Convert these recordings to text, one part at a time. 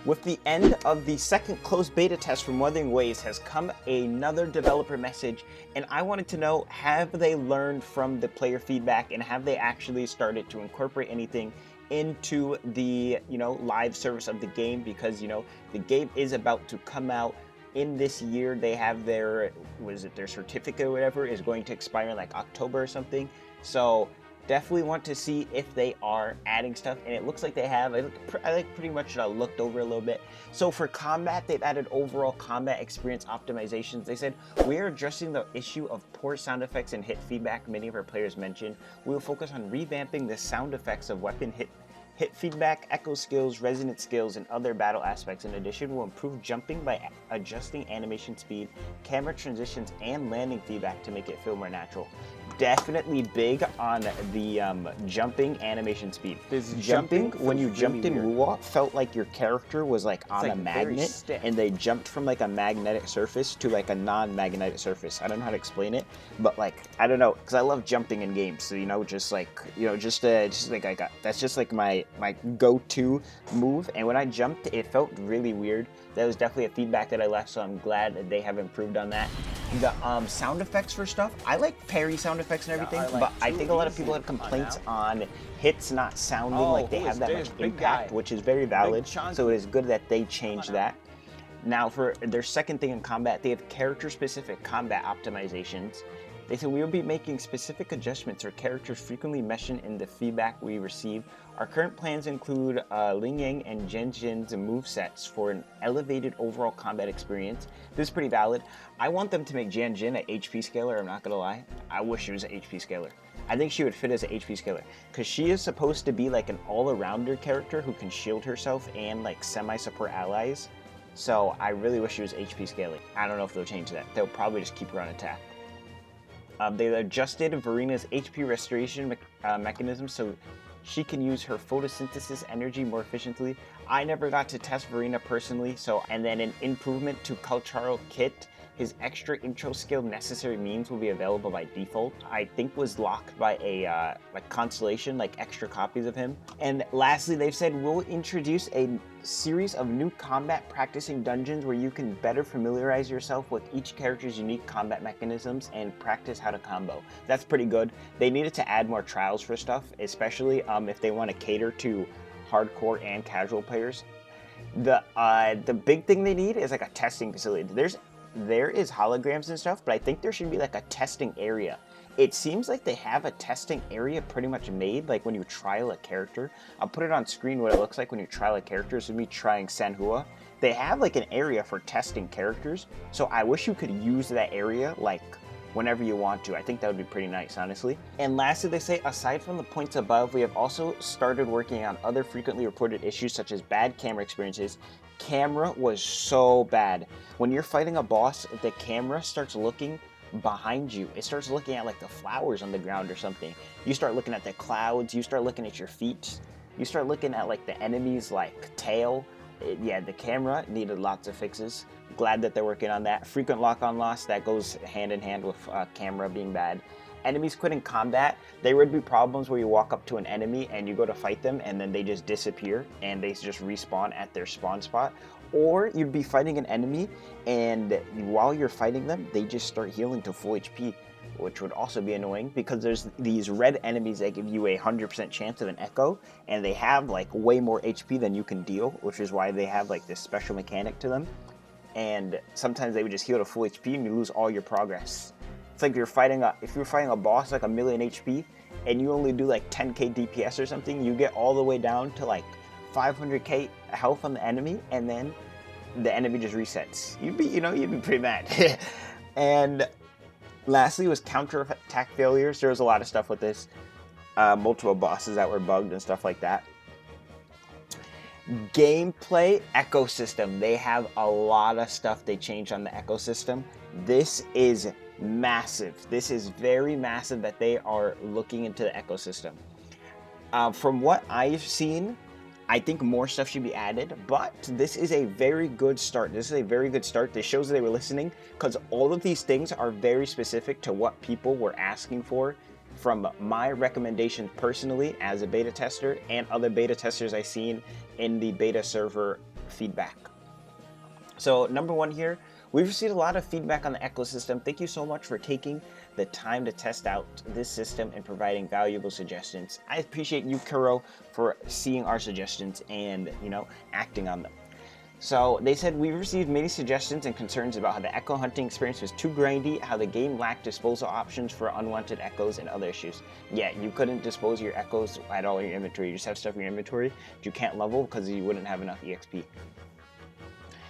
With the end of the second closed beta test from Wuthering Waves has come another developer message, and I wanted to know, have they learned from the player feedback and have they actually started to incorporate anything into the, live service of the game? Because, the game is about to come out in this year. They have their certificate or whatever is going to expire in like October or something. So definitely want to see if they are adding stuff, and it looks like they have. I pretty much looked over a little bit. So for combat, they've added overall combat experience optimizations. They said, we are addressing the issue of poor sound effects and hit feedback many of our players mentioned. We will focus on revamping the sound effects of weapon hit feedback, echo skills, resonance skills, and other battle aspects. In addition, we'll improve jumping by adjusting animation speed, camera transitions, and landing feedback to make it feel more natural. Definitely big on the jumping animation speed. This Jumping when you jumped in weird. Wuwa felt like your character was like on like a very magnet, stiff. and they jumped from like a magnetic surface to like a non-magnetic surface. I don't know how to explain it, but like, I don't know, because I love jumping in games. So that's just like my go-to move. And when I jumped, it felt really weird. That was definitely a feedback that I left, so I'm glad that they have improved on that. The sound effects for stuff, I like parry sound effects and everything, but I think a lot of people have complaints on hits not sounding like they have that much impact, which is very valid. So it is good that they changed that. Now for their second thing in combat, they have character-specific combat optimizations. They said, we will be making specific adjustments for characters frequently mentioned in the feedback we receive. Our current plans include Ling Yang and Jen Jin's movesets for an elevated overall combat experience. This is pretty valid. I want them to make Jen Jin an HP scaler, I'm not gonna lie. I wish she was an HP scaler. I think she would fit as an HP scaler, because she is supposed to be like an all-arounder character who can shield herself and like semi-support allies. So I really wish she was HP scaling. I don't know if they'll change that. They'll probably just keep her on attack. They adjusted Verina's HP restoration mechanism so she can use her photosynthesis energy more efficiently. I never got to test Verina personally, and then an improvement to Cultural Kit. His extra intro skill Necessary Means will be available by default. I think was locked by a Constellation, like extra copies of him. And lastly, they've said we'll introduce a series of new combat practicing dungeons where you can better familiarize yourself with each character's unique combat mechanisms and practice how to combo. That's pretty good. They needed to add more trials for stuff, especially if they want to cater to hardcore and casual players. The big thing they need is like a testing facility. There is holograms and stuff, but I think there should be like a testing area. It seems like they have a testing area pretty much made, like when you trial a character. I'll put it on screen what it looks like when you trial a character. So me trying Sanhua, they have like an area for testing characters. So I wish you could use that area like whenever you want to. I think that would be pretty nice, honestly. And lastly, they say, aside from the points above, we have also started working on other frequently reported issues such as bad camera experiences. Camera was so bad. When you're fighting a boss, the camera starts looking behind you. It starts looking at like the flowers on the ground or something. You start looking at the clouds, you start looking at your feet, you start looking at like the enemy's like tail. Yeah, the camera needed lots of fixes. Glad that they're working on that. Frequent lock-on loss, that goes hand in hand with camera being bad. Enemies quitting combat, there would be problems where you walk up to an enemy and you go to fight them and then they just disappear and they just respawn at their spawn spot. Or you'd be fighting an enemy and while you're fighting them, they just start healing to full HP, which would also be annoying because there's these red enemies that give you a 100% chance of an echo, and they have like way more HP than you can deal, which is why they have like this special mechanic to them. And sometimes they would just heal to full HP and you lose all your progress. It's like if you're fighting a boss like 1,000,000 HP and you only do like 10k DPS or something, you get all the way down to like 500k health on the enemy, and then the enemy just resets. You'd be pretty mad. And lastly was counter-attack failures. There was a lot of stuff with this. Multiple bosses that were bugged and stuff like that. Gameplay ecosystem. They have a lot of stuff they changed on the ecosystem. This is massive. This is very massive that they are looking into the ecosystem. From what I've seen, I think more stuff should be added, but this is a very good start. This is a very good start. This shows that they were listening, because all of these things are very specific to what people were asking for from my recommendation personally as a beta tester and other beta testers I've seen in the beta server feedback. So number one here, we've received a lot of feedback on the ecosystem. Thank you so much for taking the time to test out this system and providing valuable suggestions. I appreciate you, Kuro, for seeing our suggestions and, acting on them. So they said, we received many suggestions and concerns about how the echo hunting experience was too grindy, how the game lacked disposal options for unwanted echoes, and other issues. Yeah, you couldn't dispose of your echoes at all in your inventory. You just have stuff in your inventory that you can't level because you wouldn't have enough EXP.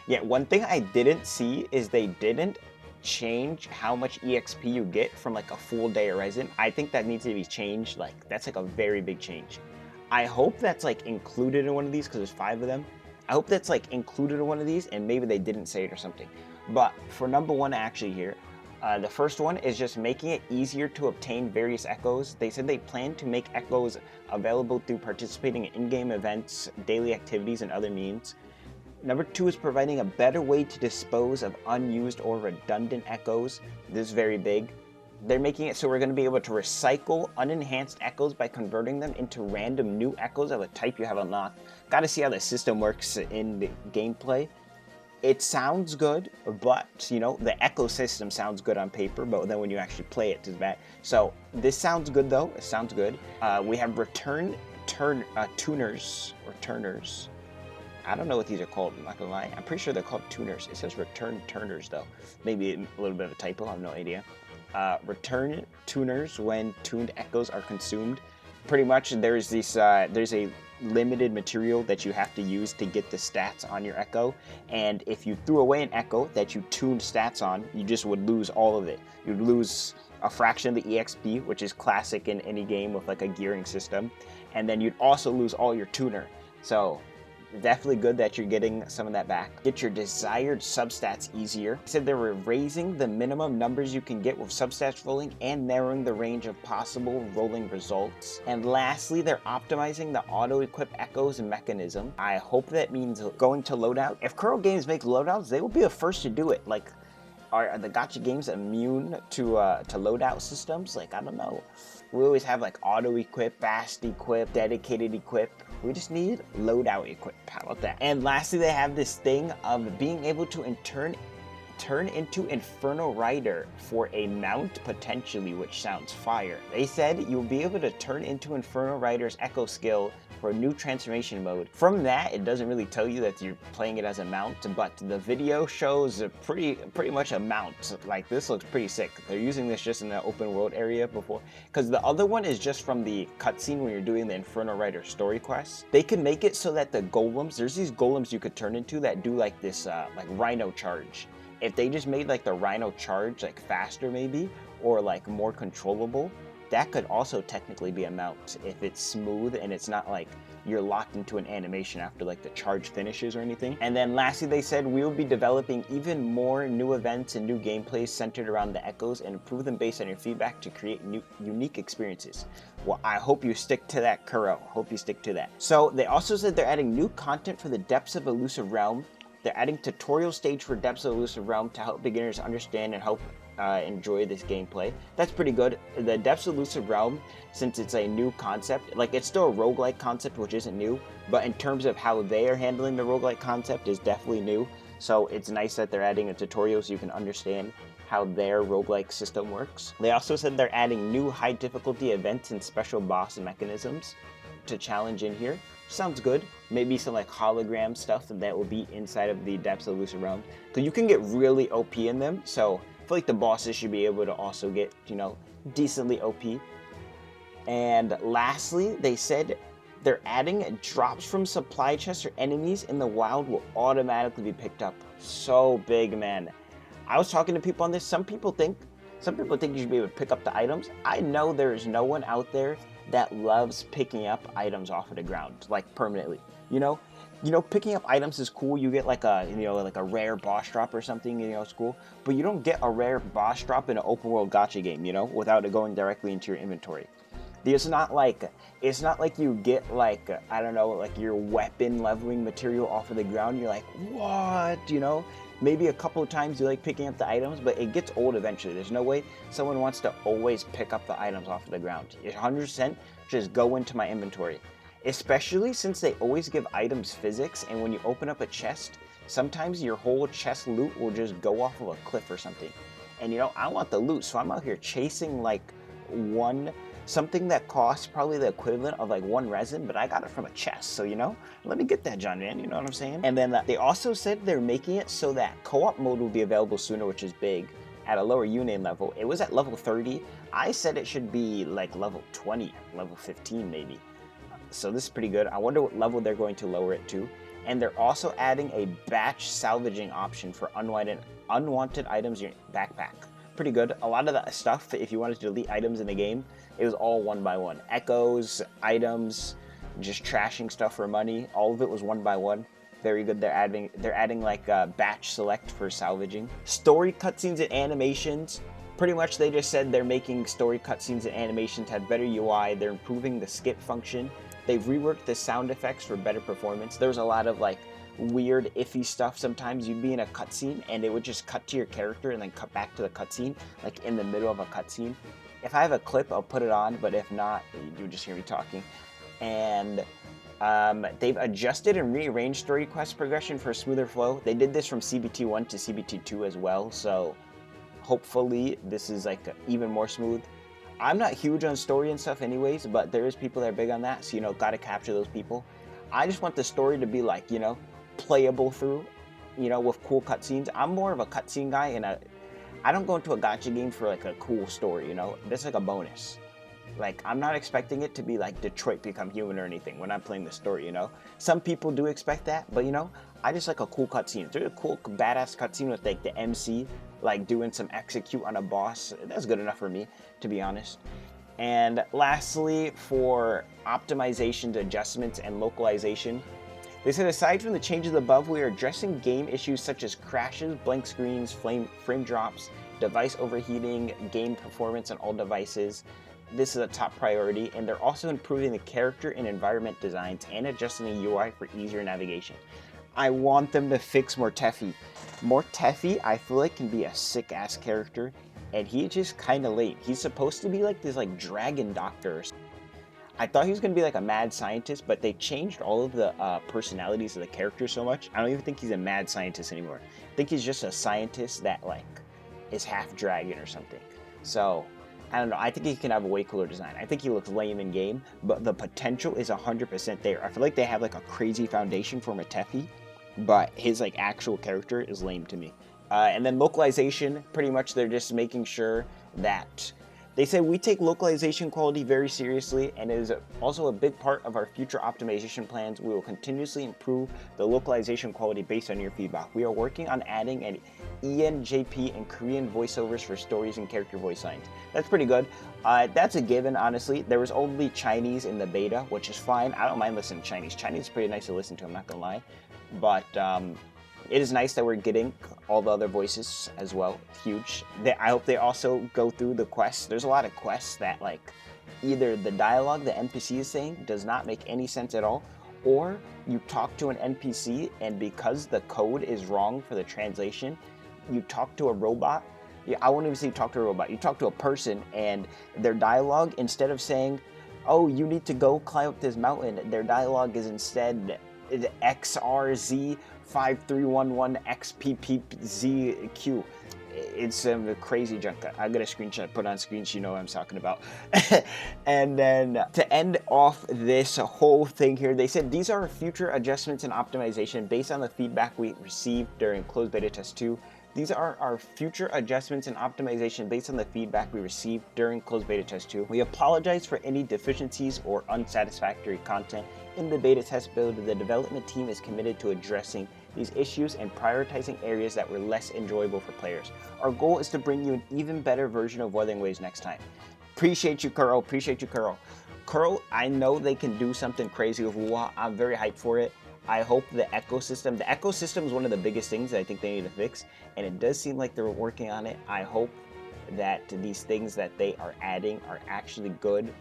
Yeah, one thing I didn't see is they didn't change how much EXP you get from like a full day of resin. I think that needs to be changed. Like, that's like a very big change. I hope that's like included in one of these because there's 5 of them. I hope that's like included in one of these and maybe they didn't say it or something. But for number one actually here, the first one is just making it easier to obtain various echoes. They said they plan to make echoes available through participating in in-game events, daily activities, and other means. Number 2 is providing a better way to dispose of unused or redundant echoes. This is very big. They're making it so we're going to be able to recycle unenhanced echoes by converting them into random new echoes of a type you have unlocked. Got to see how the system works in the gameplay. It sounds good, but, the ecosystem sounds good on paper, but then when you actually play it, it's bad. So this sounds good, though. It sounds good. We have tuners, or turners. I don't know what these are called, I'm not gonna lie. I'm pretty sure they're called tuners. It says return turners though. Maybe a little bit of a typo, I have no idea. Return tuners when tuned echoes are consumed. Pretty much there's a limited material that you have to use to get the stats on your echo. And if you threw away an echo that you tuned stats on, you just would lose all of it. You'd lose a fraction of the EXP, which is classic in any game with like a gearing system. And then you'd also lose all your tuner. So definitely good that you're getting some of that back. Get your desired substats easier. They said they were raising the minimum numbers you can get with substats rolling and narrowing the range of possible rolling results. And lastly, they're optimizing the auto-equip echoes mechanism. I hope that means going to loadout. If Kuro Games make loadouts, they will be the first to do it. Like, are the gacha games immune to loadout systems? Like, I don't know. We always have like auto-equip, fast equip, dedicated equip. We just need loadout equip. How about that? And lastly, they have this thing of being able to turn into Inferno Rider for a mount potentially, which sounds fire. They said you'll be able to turn into Inferno Rider's echo skill for a new transformation mode. From that, it doesn't really tell you that you're playing it as a mount, but the video shows pretty much a mount. Like, this looks pretty sick. They're using this just in the open world area before, because the other one is just from the cutscene when you're doing the Inferno Rider story quest. They could make it so that the golems, there's these golems you could turn into that do like this like rhino charge. If they just made like the rhino charge like faster maybe, or like more controllable, that could also technically be a mount if it's smooth and it's not like you're locked into an animation after like the charge finishes or anything. And then lastly, they said we will be developing even more new events and new gameplays centered around the echoes and improve them based on your feedback to create new unique experiences. Well, I hope you stick to that, Kuro. Hope you stick to that. So they also said they're adding new content for the Depths of Elusive Realm. They're adding tutorial stage for Depths of Elusive Realm to help beginners understand and help enjoy this gameplay. That's pretty good. The Depths of Elusive Realm, since it's a new concept, like it's still a roguelike concept, which isn't new, but in terms of how they are handling the roguelike concept is definitely new. So it's nice that they're adding a tutorial so you can understand how their roguelike system works. They also said they're adding new high difficulty events and special boss mechanisms to challenge in here. Sounds good. Maybe some like hologram stuff that will be inside of the Depths of Elusive Realm. Because you can get really OP in them, so I feel like the bosses should be able to also get, decently OP. And lastly, they said they're adding drops from supply chests or enemies in the wild will automatically be picked up. So big, man. I was talking to people on this. Some people think you should be able to pick up the items. I know there is no one out there that loves picking up items off of the ground, like permanently. Picking up items is cool. You get like a, like a rare boss drop or something, it's cool. But you don't get a rare boss drop in an open world gacha game, without it going directly into your inventory. It's not like you get like, I don't know, like your weapon leveling material off of the ground. You're like, what, Maybe a couple of times you like picking up the items, but it gets old eventually. There's no way someone wants to always pick up the items off of the ground. 100% just go into my inventory. especially since they always give items physics, and when you open up a chest, sometimes your whole chest loot will just go off of a cliff or something. And you know, I want the loot, so I'm out here chasing like something that costs probably the equivalent of like 1 resin, but I got it from a chest, so you know, let me get that, John, man, you know what I'm saying? And then they also said they're making it so that co-op mode will be available sooner, which is big, at a lower uname level. It was at level 30. I said it should be like level 20, level 15 maybe. So this is pretty good. I wonder what level they're going to lower it to. And they're also adding a batch salvaging option for unwanted items in your backpack. Pretty good. A lot of the stuff, if you wanted to delete items in the game, it was all 1 by 1. Echoes, items, just trashing stuff for money. All of it was 1 by 1. Very good. They're adding like batch select for salvaging. Story cutscenes and animations. Pretty much they just said they're making story cutscenes and animations to have better UI. They're improving the skip function. They've reworked the sound effects for better performance. There's a lot of like weird iffy stuff. Sometimes you'd be in a cutscene and it would just cut to your character and then cut back to the cutscene, like in the middle of a cutscene. If I have a clip, I'll put it on, but if not, you just hear me talking. And they've adjusted and rearranged story quest progression for a smoother flow. They did this from CBT1 to CBT2 as well, so hopefully this is like even more smooth. I'm not huge on story and stuff anyways, but there is people that are big on that, so you know, gotta capture those people. I just want the story to be like, you know, playable through, you know, with cool cutscenes. I'm more of a cutscene guy, and I don't go into a gacha game for like a cool story, you know? That's like a bonus. Like, I'm not expecting it to be like Detroit Become Human or anything when I'm playing the story, you know? Some people do expect that, but you know, I just like a cool cutscene. There's a cool, badass cutscene with like the MC, like doing some execute on a boss. That's good enough for me, to be honest. And lastly, for optimizations, adjustments, and localization, they said aside from the changes above, we are addressing game issues such as crashes, blank screens, frame drops, device overheating, game performance on all devices. This is a top priority, and they're also improving the character and environment designs and adjusting the UI for easier navigation. I want them to fix Mortefi. Mortefi, I feel like, can be a sick-ass character, and he's just kind of late. He's supposed to be like this like dragon doctor. I thought he was going to be like a mad scientist, but they changed all of the personalities of the character so much. I don't even think he's a mad scientist anymore. I think he's just a scientist that like is half dragon or something. So I don't know. I think he can have a way cooler design. I think he looks lame in game, but the potential is 100% there. I feel like they have like a crazy foundation for Mortefi, but his like actual character is lame to me. And then localization, pretty much they're just making sure that they say we take localization quality very seriously, and it is also a big part of our future optimization plans. We will continuously improve the localization quality based on your feedback. We are working on adding an ENJP and Korean voiceovers for stories and character voice lines. That's pretty good. That's a given, honestly. There was only Chinese in the beta, which is fine. I don't mind listening to Chinese. Chinese is pretty nice to listen to, I'm not gonna lie. But it is nice that we're getting all the other voices as well. Huge. I hope they also go through the quests. There's a lot of quests that like either the dialogue the NPC is saying does not make any sense at all, or you talk to an NPC and because the code is wrong for the translation, you talk to a robot. Yeah, I won't even say you talk to a robot. You talk to a person, and their dialogue, instead of saying, oh, you need to go climb up this mountain, their dialogue is instead XRZ 5311XPPZQ. It's crazy junk. I got a screenshot put on screen so you know what I'm talking about. And then to end off this whole thing here, they said these are future adjustments and optimization based on the feedback we received during closed beta test 2. These are our future adjustments and optimization based on the feedback we received during closed beta test 2. We apologize for any deficiencies or unsatisfactory content in the beta test build. The development team is committed to addressing these issues and prioritizing areas that were less enjoyable for players. Our goal is to bring you an even better version of Wuthering Waves next time. Appreciate you, Kuro. Appreciate you, Kuro. Kuro, I know they can do something crazy with Wuha. I'm very hyped for it. I hope the ecosystem is one of the biggest things that I think they need to fix, and it does seem like they're working on it. I hope that these things that they are adding are actually good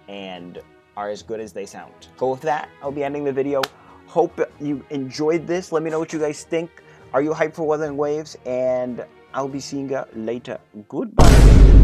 and are as good as they sound. So with that, I'll be ending the video. Hope you enjoyed this. Let me know what you guys think. Are you hyped for Wuthering Waves? And I'll be seeing you later. Goodbye.